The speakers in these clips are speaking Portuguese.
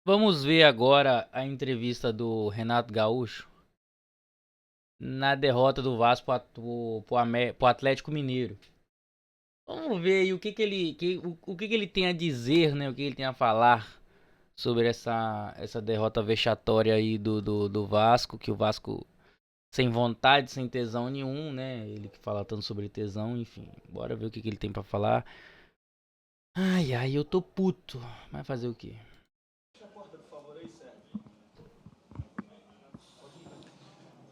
Vamos ver agora a entrevista do Renato Gaúcho na derrota do Vasco pro Atlético Mineiro. Vamos ver aí o que ele tem a dizer, né? O que ele tem a falar sobre essa derrota vexatória aí do Vasco, que o Vasco sem vontade, sem tesão nenhum, né? Ele que fala tanto sobre tesão, enfim. Bora ver o que ele tem pra falar. Ai, ai, eu tô puto. Vai fazer o quê?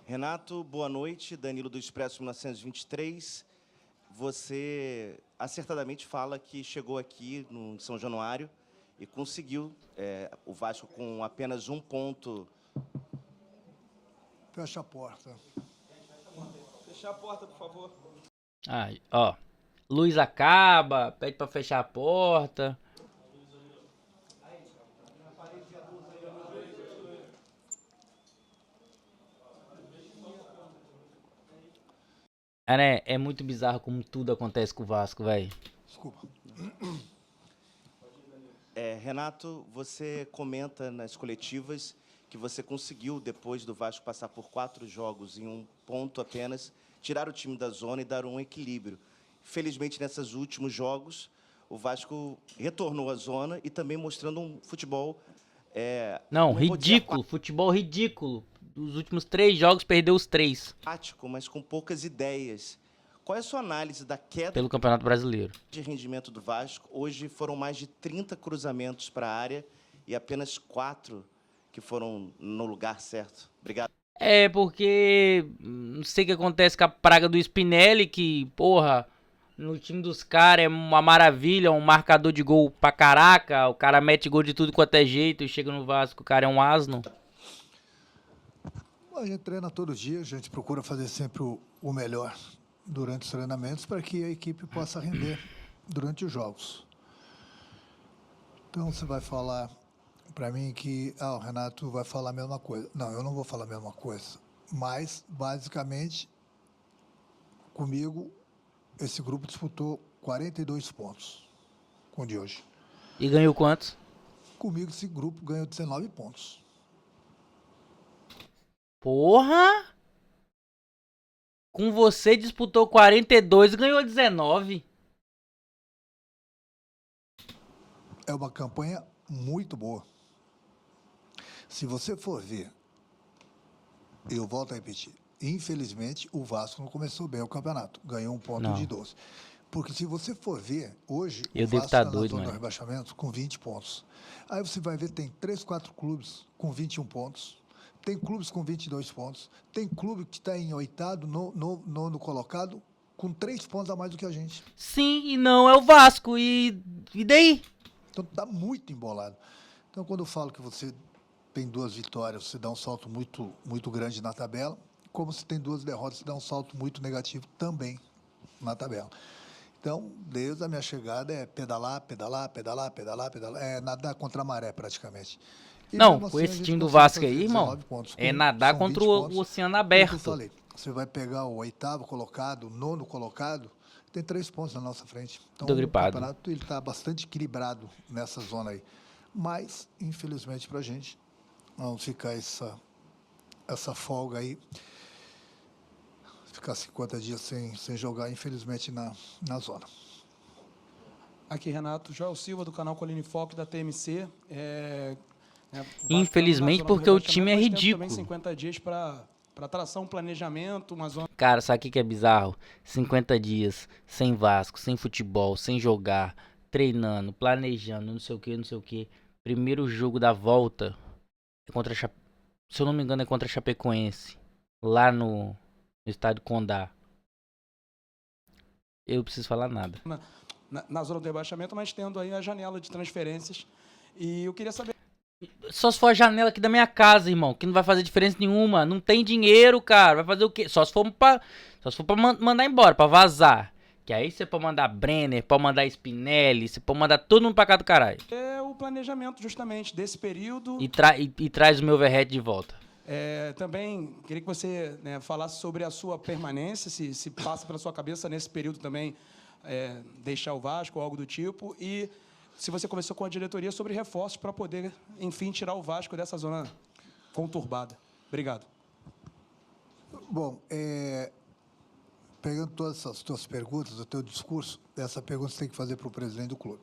Renato, boa noite. Danilo do Expresso 1923. Você acertadamente fala que chegou aqui no São Januário e conseguiu o Vasco com apenas um ponto. Fecha a porta. Fechar a porta, por favor. Ai, ó. Luz acaba, pede pra fechar a porta. Né, é muito bizarro como tudo acontece com o Vasco, velho. Desculpa. Renato, você comenta nas coletivas que você conseguiu, depois do Vasco passar por 4 jogos em um ponto apenas, tirar o time da zona e dar um equilíbrio. Felizmente, nesses últimos jogos, o Vasco retornou à zona e também mostrando um futebol... Não, não vou dizer ridículo, futebol ridículo. Dos últimos 3 jogos, perdeu os 3 apático, mas com poucas ideias. Qual é a sua análise da queda pelo Campeonato Brasileiro. de rendimento do Vasco? Hoje foram mais de 30 cruzamentos para a área e apenas 4 que foram no lugar certo. Obrigado. É, porque não sei o que acontece com a praga do Spinelli, que, porra, no time dos caras é uma maravilha, um marcador de gol pra caraca, o cara mete gol de tudo quanto é jeito e chega no Vasco, o cara é um asno. A gente treina todos os dias, a gente procura fazer sempre o melhor durante os treinamentos para que a equipe possa render durante os jogos. Então você vai falar para mim que o Renato vai falar a mesma coisa. Não, eu não vou falar a mesma coisa. Mas, basicamente, comigo, esse grupo disputou 42 pontos com o de hoje. E ganhou quantos? Comigo, esse grupo ganhou 19 pontos. Porra! Com você disputou 42 e ganhou 19. É uma campanha muito boa. Se você for ver, eu volto a repetir, infelizmente o Vasco não começou bem o campeonato, ganhou um ponto de 12. Porque se você for ver, hoje Eu o devo Vasco tá está na doido, zona do mano. rebaixamento com 20 pontos. Aí você vai ver, tem 3, 4 clubes com 21 pontos, tem clubes com 22 pontos, tem clube que está em oitavo, nono colocado, com 3 pontos a mais do que a gente. Sim, e não é o Vasco. E daí? Então está muito embolado. Então quando eu falo que você tem 2 vitórias, você dá um salto muito, muito grande na tabela, como se tem 2 derrotas, você dá um salto muito negativo também na tabela. Então, desde a minha chegada é pedalar, pedalar, pedalar, pedalar, pedalar, é nadar contra a maré praticamente. E Não, mesmo com assim, a esse gente time do consegue Vasco aí, fazer irmão, 19 pontos, é nadar são contra 20 o pontos. oceano Como eu aberto. falei, você vai pegar o 8º colocado, o 9º colocado, tem 3 pontos na nossa frente. Então, Tô o gripado. campeonato está bastante equilibrado nessa zona aí. Mas, infelizmente, para a gente, vamos ficar essa folga aí, ficar 50 dias sem jogar, infelizmente, na zona. Aqui, Renato, Joel Silva, do canal Colina em Foco, da TMC. Infelizmente, porque o time é também ridículo. 50 dias para traçar um planejamento, uma zona... Cara, sabe o que é bizarro? 50 dias sem Vasco, sem futebol, sem jogar, treinando, planejando, não sei o que, não sei o que. Primeiro jogo da volta é contra se eu não me engano é contra a Chapecoense, lá no estádio Condá. Eu não preciso falar nada. Na zona do rebaixamento, mas tendo aí a janela de transferências. E eu queria saber... Só se for a janela aqui da minha casa, irmão, que não vai fazer diferença nenhuma. Não tem dinheiro, cara. Vai fazer o quê? Só se for pra mandar embora, pra vazar. Que aí você pode mandar Brenner, pode mandar Spinelli, você pode mandar todo mundo pra cá do caralho. É o planejamento, justamente, desse período. E traz o meu overhead de volta. Também queria que você falasse sobre a sua permanência, se passa pela sua cabeça nesse período também deixar o Vasco ou algo do tipo. E se você conversou com a diretoria sobre reforços para poder, enfim, tirar o Vasco dessa zona conturbada. Obrigado. Bom, pegando todas essas tuas perguntas, o teu discurso, essa pergunta você tem que fazer para o presidente do clube.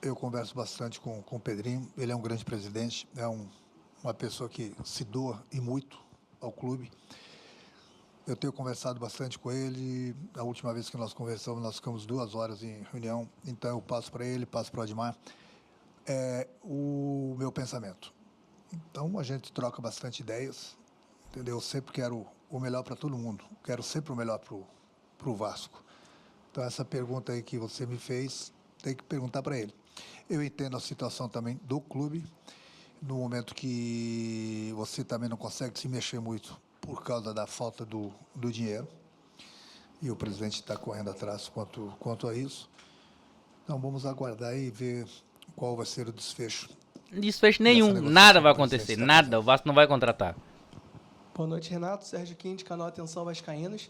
Eu converso bastante com o Pedrinho, ele é um grande presidente, é uma pessoa que se doa e muito ao clube. Eu tenho conversado bastante com ele, a última vez que nós conversamos, nós ficamos 2 horas em reunião, então eu passo para ele, passo para o Admar, o meu pensamento. Então a gente troca bastante ideias, entendeu? Eu sempre quero o melhor para todo mundo, quero sempre o melhor para o Vasco. Então essa pergunta aí que você me fez, tem que perguntar para ele. Eu entendo a situação também do clube, no momento que você também não consegue se mexer muito por causa da falta do dinheiro, e o presidente está correndo atrás quanto a isso. Então vamos aguardar e ver qual vai ser o desfecho. Desfecho nenhum, nada vai acontecer, nada, o Vasco não vai contratar. Boa noite, Renato. Sérgio Quim, de canal Atenção Vascaínos.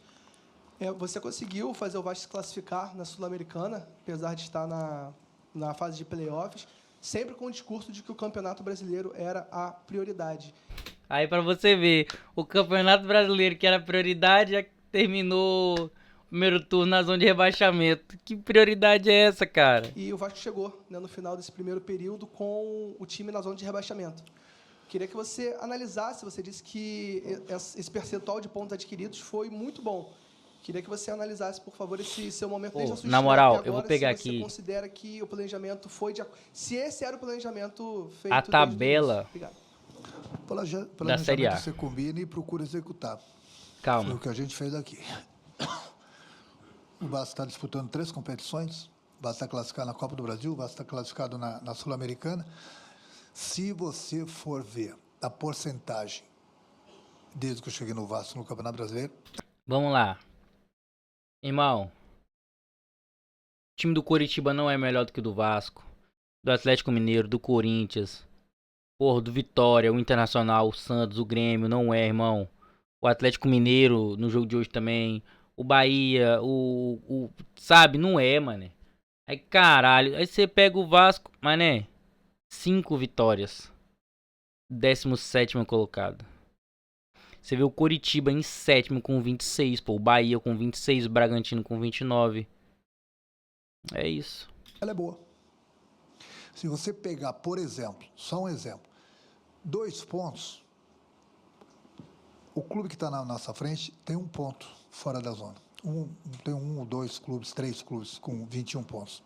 Você conseguiu fazer o Vasco se classificar na Sul-Americana, apesar de estar na fase de playoffs, sempre com o discurso de que o Campeonato Brasileiro era a prioridade. Aí pra você ver, o Campeonato Brasileiro, que era prioridade, já terminou o primeiro turno na zona de rebaixamento. Que prioridade é essa, cara? E o Vasco chegou, né, no final desse primeiro período com o time na zona de rebaixamento. Queria que você analisasse, você disse que esse percentual de pontos adquiridos foi muito bom. Queria que você analisasse, por favor, esse seu momento desde a sua na estreia moral, até agora, eu vou pegar se você aqui. considera que o planejamento foi de... Se esse era o planejamento feito A desde o tabela início. Obrigado. da Série A. Você combina e procura executar. Foi Calma. o que a gente fez aqui. O Vasco está disputando 3 competições. O Vasco está classificado na Copa do Brasil, o Vasco está classificado na Sul-Americana. Se você for ver a porcentagem desde que eu cheguei no Vasco no Campeonato Brasileiro, Vamos lá. Irmão, o time do Coritiba não é melhor do que o do Vasco, do Atlético Mineiro, do Corinthians, porra, do Vitória, o Internacional, o Santos, o Grêmio, não é, irmão. O Atlético Mineiro no jogo de hoje também, o Bahia, sabe, não é, mano. Aí caralho, aí você pega o Vasco, mané, 5 vitórias, 17º colocado. Você vê o Coritiba em 7º com 26, pô, o Bahia com 26, o Bragantino com 29. É isso. ela é boa. Se você pegar, por exemplo, só um exemplo, 2 pontos, o clube que está na nossa frente tem 1 ponto fora da zona. Tem 1 ou 2 clubes, 3 clubes com 21 pontos.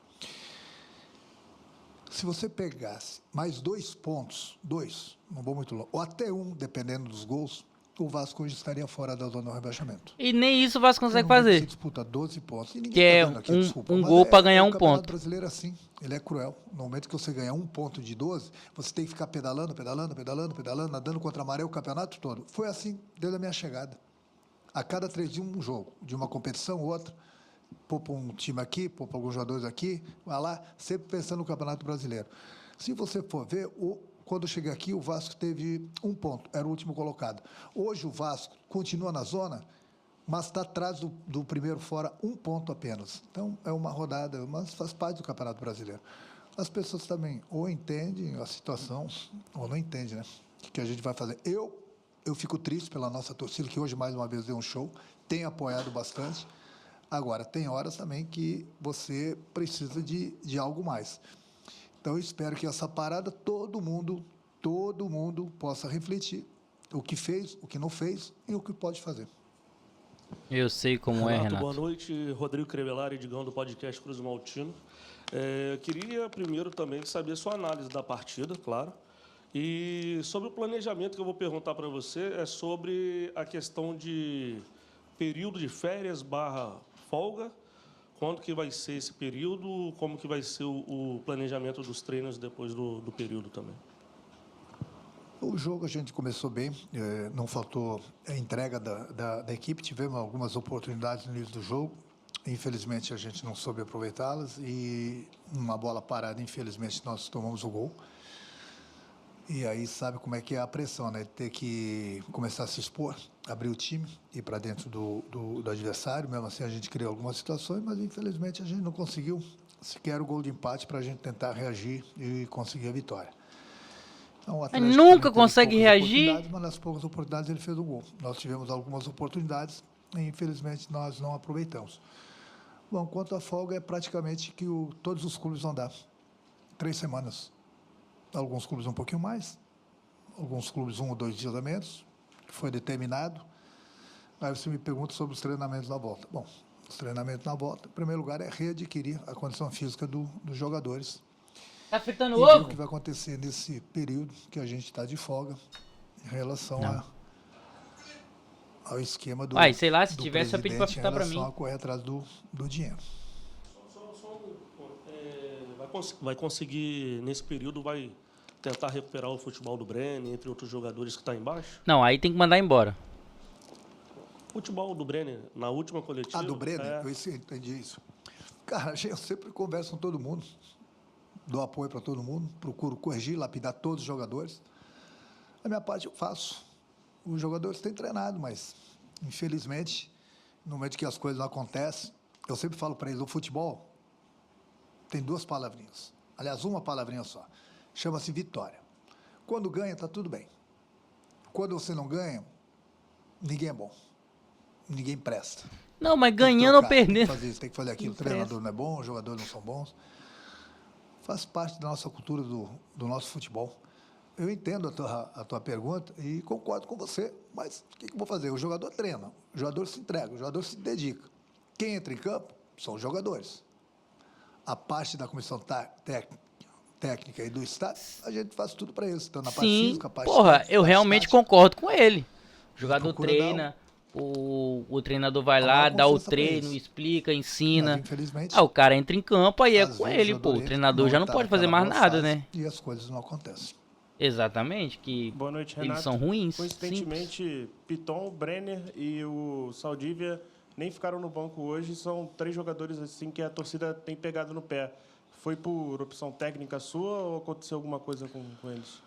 Se você pegasse mais 2 pontos, 2, não vou muito longe, ou até 1, dependendo dos gols, o Vasco hoje estaria fora da zona do rebaixamento. E nem isso o Vasco consegue No momento que fazer. se disputa 12 pontos. E ninguém Que é tá vendo aqui, um desculpa, mas gol pra ganhar o 1 Campeonato ponto. Brasileiro é assim, ele é cruel. No momento que você ganha 1 ponto de 12, você tem que ficar pedalando, nadando contra a maré o campeonato todo. Foi assim desde a minha chegada. A cada 3 dias um jogo, de uma competição, outra. Poupa um time aqui, poupa alguns jogadores aqui, vai lá, sempre pensando no Campeonato Brasileiro. Se você for ver, quando eu cheguei aqui, o Vasco teve 1 ponto, era o último colocado. Hoje o Vasco continua na zona, mas está atrás do primeiro fora 1 ponto apenas. Então, é uma rodada, mas faz parte do Campeonato Brasileiro. As pessoas também ou entendem a situação, ou não entendem, né? O que a gente vai fazer? Eu fico triste pela nossa torcida, que hoje, mais uma vez, deu um show, tem apoiado bastante. Agora, tem horas também que você precisa de algo mais. Então, eu espero que essa parada, todo mundo possa refletir o que fez, o que não fez e o que pode fazer. Eu sei como é, Renato. Boa noite, Rodrigo Crevellari, Digão, do podcast Cruz Maltino. Queria primeiro também saber sua análise da partida, claro. E sobre o planejamento que eu vou perguntar para você, é sobre a questão de período de férias / folga. Quando que vai ser esse período? Como que vai ser o planejamento dos treinos depois do período também? O jogo a gente começou bem, não faltou a entrega da equipe, tivemos algumas oportunidades no início do jogo, infelizmente a gente não soube aproveitá-las e uma bola parada, infelizmente nós tomamos o gol. E aí sabe como é que é a pressão, né? Ter que começar a se expor, abrir o time, ir para dentro do adversário. Mesmo assim a gente criou algumas situações, mas infelizmente a gente não conseguiu sequer o gol de empate para a gente tentar reagir e conseguir a vitória. Então, o Mas Atlético nunca também teve consegue poucas reagir? oportunidades, mas nas poucas oportunidades ele fez um gol. Nós tivemos algumas oportunidades e, infelizmente, nós não aproveitamos. Bom, quanto à folga, é praticamente que todos os clubes vão dar 3 semanas. Alguns clubes um pouquinho mais, alguns clubes 1 ou 2 dias a menos, que foi determinado. Aí você me pergunta sobre os treinamentos na volta. Bom, os treinamentos na volta, em primeiro lugar, é readquirir a condição física dos jogadores. Tá fritando E ver o ovo? que vai acontecer nesse período que a gente está de folga em relação ao esquema do Uai, sei lá, se do tivesse, eu pedi pra presidente em fritar pra relação mim. a correr atrás do dinheiro. Vai conseguir, nesse período, vai tentar recuperar o futebol do Brenner, entre outros jogadores que está embaixo? Não, aí tem que mandar embora. Futebol do Brenner, na última coletiva... Do Brenner? Eu entendi isso. Cara, eu sempre converso com todo mundo, dou apoio para todo mundo, procuro corrigir, lapidar todos os jogadores. A minha parte eu faço. Os jogadores têm treinado, mas, infelizmente, no momento que as coisas não acontecem, eu sempre falo para eles, o futebol tem 2 palavrinhas. Aliás, uma palavrinha só. Chama-se vitória. Quando ganha, está tudo bem. Quando você não ganha, ninguém é bom. Ninguém presta. Não, mas Tem que ganhando ou trocar, tem que perdendo. fazer isso, tem que fazer aquilo. O treinador não é bom, os jogadores não são bons. Faz parte da nossa cultura, do nosso futebol. Eu entendo a tua pergunta e concordo com você, mas o que eu vou fazer? O jogador treina, o jogador se entrega, o jogador se dedica. Quem entra em campo são os jogadores. A parte da comissão técnica e do staff, a gente faz tudo para isso. Então, na parte Sim, física, a parte porra, técnica, eu a parte realmente tática, concordo com ele. O jogador procura dar treina, o treinador vai a lá, maior dá o confiança pra treino, eles. explica, Mas, ensina. infelizmente, Ah, o cara entra em campo, aí é às com vezes, ele, o pô. O jogador treinador já não está pode fazer naquela mais boa nada, fase né? E as coisas não acontecem. Exatamente, que Boa noite, eles Renato. são ruins. Simples. Coincidentemente, Piton, Brenner e o Saldívia nem ficaram no banco hoje. São 3 jogadores assim que a torcida tem pegado no pé. Foi por opção técnica sua ou aconteceu alguma coisa com eles?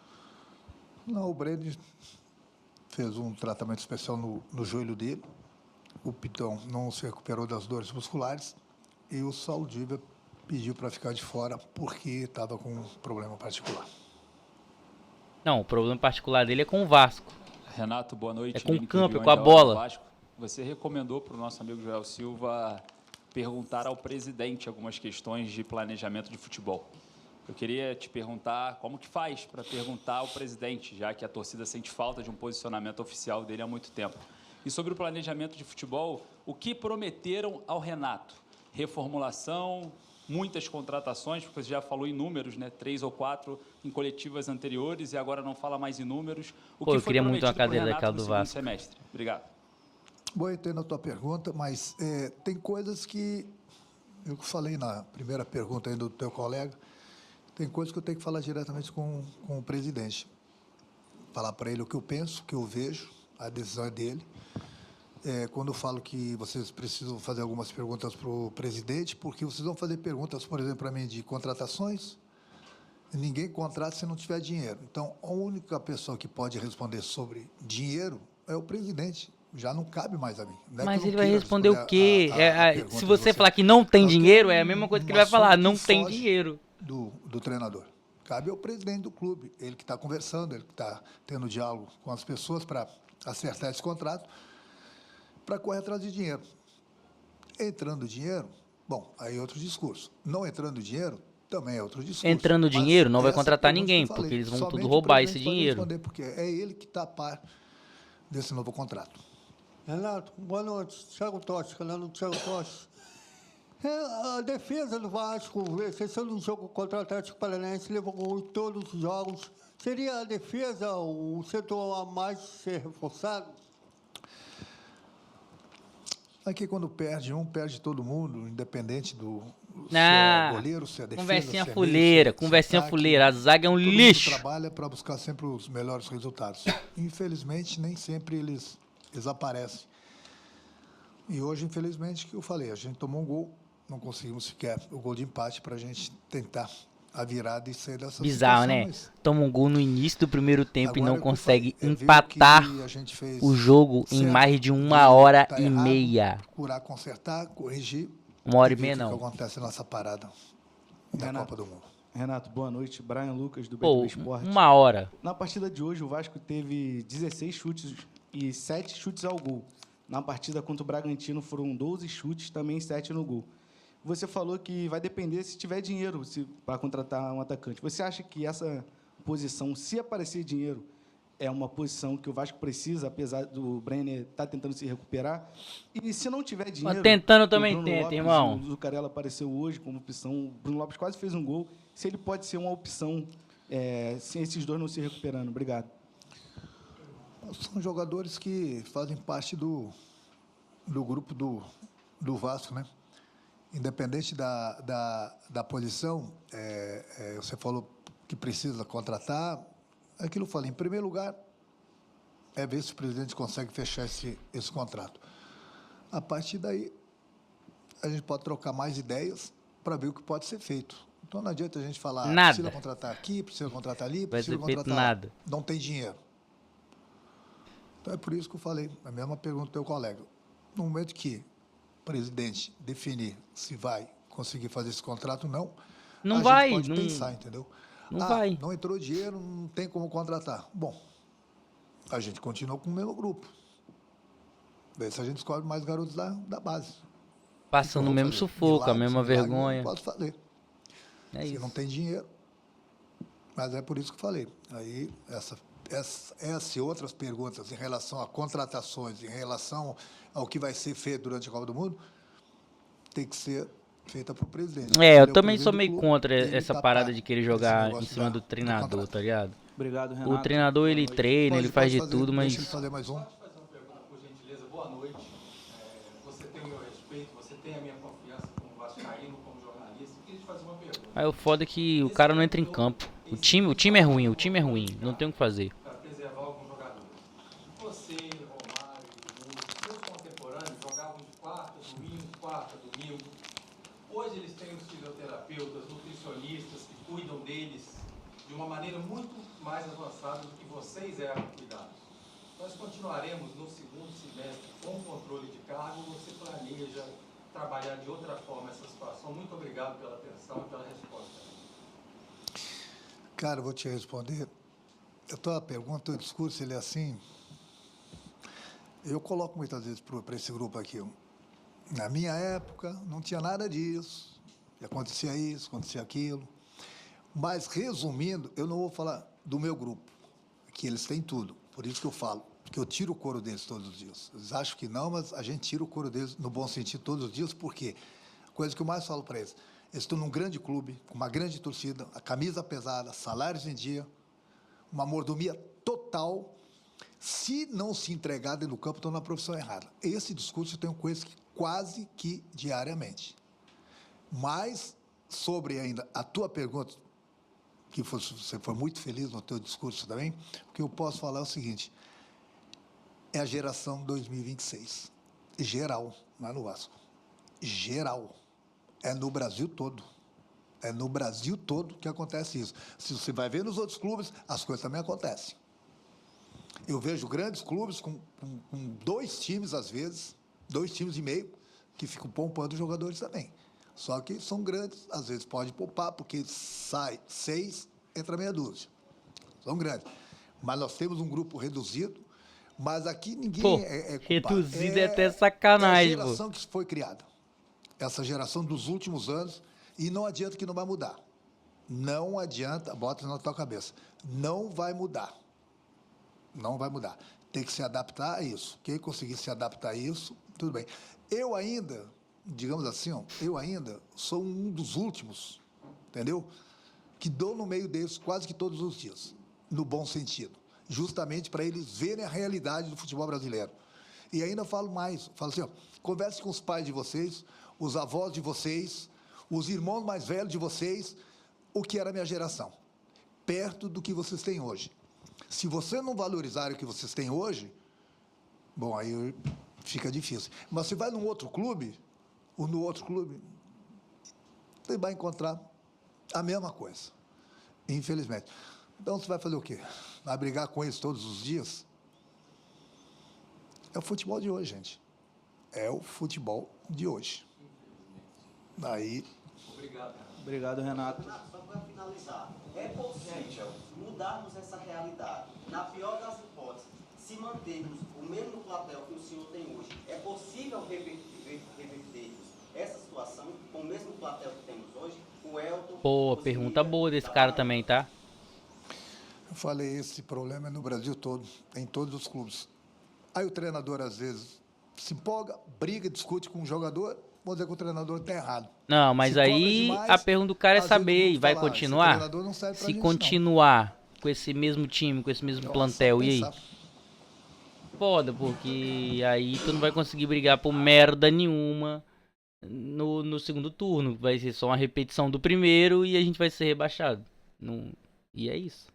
Não, o Breno fez um tratamento especial no joelho dele. O Pitão não se recuperou das dores musculares. E o Saldívia pediu para ficar de fora porque estava com um problema particular. Não, o problema particular dele é com o Vasco. Renato, boa noite. É com o Lino campo, é Quirion, com a da Hora do bola. Vasco. Você recomendou para o nosso amigo Joel Silva perguntar ao presidente algumas questões de planejamento de futebol. Eu queria te perguntar como que faz para perguntar ao presidente, já que a torcida sente falta de um posicionamento oficial dele há muito tempo. E sobre o planejamento de futebol, o que prometeram ao Renato? Reformulação, muitas contratações, porque você já falou em números, né? 3 ou 4 em coletivas anteriores e agora não fala mais em números. O Pô, que eu foi queria muito uma prometido pro cadeira Renato daquela no do segundo Vasco. semestre? Obrigado. Bom, eu entendo a tua pergunta, mas tem coisas que eu falei na primeira pergunta aí do teu colega, tem coisas que eu tenho que falar diretamente com o presidente. Falar para ele o que eu penso, o que eu vejo, a decisão é dele. Quando eu falo que vocês precisam fazer algumas perguntas para o presidente, porque vocês vão fazer perguntas, por exemplo, para mim, de contratações, e ninguém contrata se não tiver dinheiro. Então, a única pessoa que pode responder sobre dinheiro é o presidente. Já não cabe mais a mim. Não é Mas que eu ele não vai queira responder o quê? a pergunta Se de você você. falar que não tem Só que dinheiro, é a mesma coisa que ele vai falar, assunto não que tem foge dinheiro. do treinador. Cabe ao presidente do clube, ele que está conversando, ele que está tendo diálogo com as pessoas para acertar esse contrato, para correr atrás de dinheiro. Entrando dinheiro, bom, aí é outro discurso. Não entrando dinheiro, também é outro discurso. Entrando Mas dinheiro, não vai essa contratar pergunta que eu ninguém, falei, porque eles vão somente tudo o roubar esse presidente pode dinheiro. responder, porque é ele que está a par desse novo contrato. Renato, boa noite. Thiago Totti, canal do Thiago Totti. A defesa do Vasco, exceção do jogo contra o Atlético Paranaense, levou gol em todos os jogos. Seria a defesa o setor a mais ser reforçado? Aqui, quando perde um, perde todo mundo, independente do se Ah, é goleiro, se é defesa, Conversinha se é fuleira, meio, se é conversinha ataque. fuleira. A zaga é um Todo mundo lixo. trabalha para buscar sempre os melhores resultados. Infelizmente, nem sempre eles aparecem. E hoje, infelizmente, que eu falei, a gente tomou um gol, não conseguimos sequer o gol de empate para a gente tentar a virada e sair dessa Bizarro, situação. né? Mas Toma um gol no início do primeiro tempo e agora não é o que eu consegue falei, ver empatar que a gente fez o jogo em certo, mais de ver uma o que hora tá e errado, meia. procurar consertar, corrigir. 1 hora e ver meia o que não. acontece nessa parada. da Renato. Copa do Mundo. Renato, boa noite. Brian Lucas, do Pô, BB Esporte. 1 hora. Na partida de hoje, o Vasco teve 16 chutes e 7 chutes ao gol. Na partida contra o Bragantino foram 12 chutes, também 7 no gol. Você falou que vai depender se tiver dinheiro para contratar um atacante. Você acha que essa posição, se aparecer dinheiro, é uma posição que o Vasco precisa, apesar do Brenner estar tentando se recuperar? E se não tiver dinheiro... Mas tentando o também Bruno tenta, Lopes, irmão. O Zucarello apareceu hoje como opção. O Bruno Lopes quase fez um gol. Se ele pode ser uma opção, se esses dois não se recuperando. Obrigado. São jogadores que fazem parte do grupo do Vasco, né? Independente da posição, você falou que precisa contratar. Aquilo eu falei, em primeiro lugar, é ver se o presidente consegue fechar esse contrato. A partir daí, a gente pode trocar mais ideias para ver o que pode ser feito. Então não adianta a gente falar, Nada. precisa contratar aqui, precisa contratar ali, Vai precisa ser feito contratar lá. nada. Não tem dinheiro. Então é por isso que eu falei, a mesma pergunta do teu colega. No momento que o presidente definir se vai conseguir fazer esse contrato ou não, a vai, gente pode não- pensar, entendeu? não vai. Não entrou dinheiro, não tem como contratar. Bom, a gente continua com o mesmo grupo. Vê se a gente escolhe mais garotos da base. Passando o Vamos mesmo fazer. sufoco, a Milagres, mesma milagres, vergonha. Não posso fazer. É Se isso. não tem dinheiro. Mas é por isso que eu falei. Aí, essas e outras perguntas em relação a contratações, em relação ao que vai ser feito durante a Copa do Mundo, tem que ser feita por presidente. É, eu Ele o também sou presidente do meio clube, contra ele essa tá parada par de querer desse jogar negócio em cima do treinador, contrato. tá ligado? Obrigado, Renato. O treinador, ele treina, ele faz de fazer, tudo, mas... Deixa ele fazer mais um. Fazer uma pergunta, por gentileza. Boa noite. Você tem o meu respeito, você tem a minha confiança como vascaíno, como jornalista. Eu queria te fazer uma pergunta. Aí o foda é que o cara não entra em campo. O time é ruim, não tem o que fazer. Para preservar alguns jogadores. Você, Romário, seus contemporâneos jogavam de quarta, domingo. Hoje eles têm os fisioterapeutas, nutricionistas que cuidam deles de uma maneira muito mais avançada do que vocês eram cuidados. Nós continuaremos no segundo semestre com controle de cargo ou você planeja trabalhar de outra forma essa situação? Muito obrigado pela atenção e pela resposta. Cara, eu vou te responder. A tua pergunta, o discurso, ele é assim... Eu coloco muitas vezes para esse grupo aqui. Na minha época, não tinha nada disso. Acontecia isso, acontecia aquilo. Mas, resumindo, eu não vou falar do meu grupo, que eles têm tudo. Por isso que eu falo, porque eu tiro o couro deles todos os dias. Eles acham que não, mas a gente tira o couro deles no bom sentido todos os dias, porque a coisa que eu mais falo para eles, eles estão num grande clube, com uma grande torcida, a camisa pesada, salários em dia, uma mordomia total. Se não se entregar dentro do campo, estão na profissão errada. Esse discurso eu tenho com eles quase que diariamente. Mas, sobre ainda a tua pergunta, que você foi muito feliz no teu discurso também, o que eu posso falar é o seguinte, é a geração 2026. Geral, não é no Vasco. Geral. É no Brasil todo. É no Brasil todo que acontece isso. Se você vai ver nos outros clubes, as coisas também acontecem. Eu vejo grandes clubes com 2 times, às vezes, 2 times e meio, que ficam poupando os jogadores também. Só que são grandes, às vezes pode poupar, porque sai 6, entra meia dúzia. São grandes. Mas nós temos um grupo reduzido, mas aqui ninguém Pô, é culpado. reduzido é até sacanagem, É a geração que foi criada. Essa geração dos últimos anos, e não adianta que não vai mudar. Não adianta, bota na tua cabeça, não vai mudar. Não vai mudar. Tem que se adaptar a isso. Quem conseguir se adaptar a isso, tudo bem. Eu ainda, digamos assim, eu ainda sou um dos últimos, entendeu? Que dou no meio deles quase que todos os dias, no bom sentido. Justamente para eles verem a realidade do futebol brasileiro. E ainda falo mais, falo assim, converse com os pais de vocês, os avós de vocês, os irmãos mais velhos de vocês, o que era a minha geração, perto do que vocês têm hoje. Se você não valorizar o que vocês têm hoje, bom, aí fica difícil. Mas se vai num outro clube, ou no outro clube, você vai encontrar a mesma coisa, infelizmente. Então, você vai fazer o quê? Vai brigar com eles todos os dias? É o futebol de hoje, gente. É o futebol de hoje. Aí, Obrigado. Obrigado, Renato. Só para finalizar, é possível mudarmos essa realidade? Na pior das hipóteses, se mantermos o mesmo platel que o senhor tem hoje, é possível revertermos essa situação com o mesmo platel que temos hoje? O Elton... Pô, pergunta boa desse cara também, tá? Eu falei, esse problema é no Brasil todo, em todos os clubes. Aí o treinador, às vezes, se empolga, briga, discute com o jogador, vamos dizer que o treinador está errado. Não, mas Se cobra aí demais, a pergunta do cara é às vezes saber, vamos e vai falar, esse continuar? treinador não serve pra Se gente, continuar com esse mesmo time, com esse mesmo Nossa, plantel, e aí? pensar. Foda, porque aí tu não vai conseguir brigar por merda nenhuma no segundo turno. Vai ser só uma repetição do primeiro e a gente vai ser rebaixado. Não... E é isso.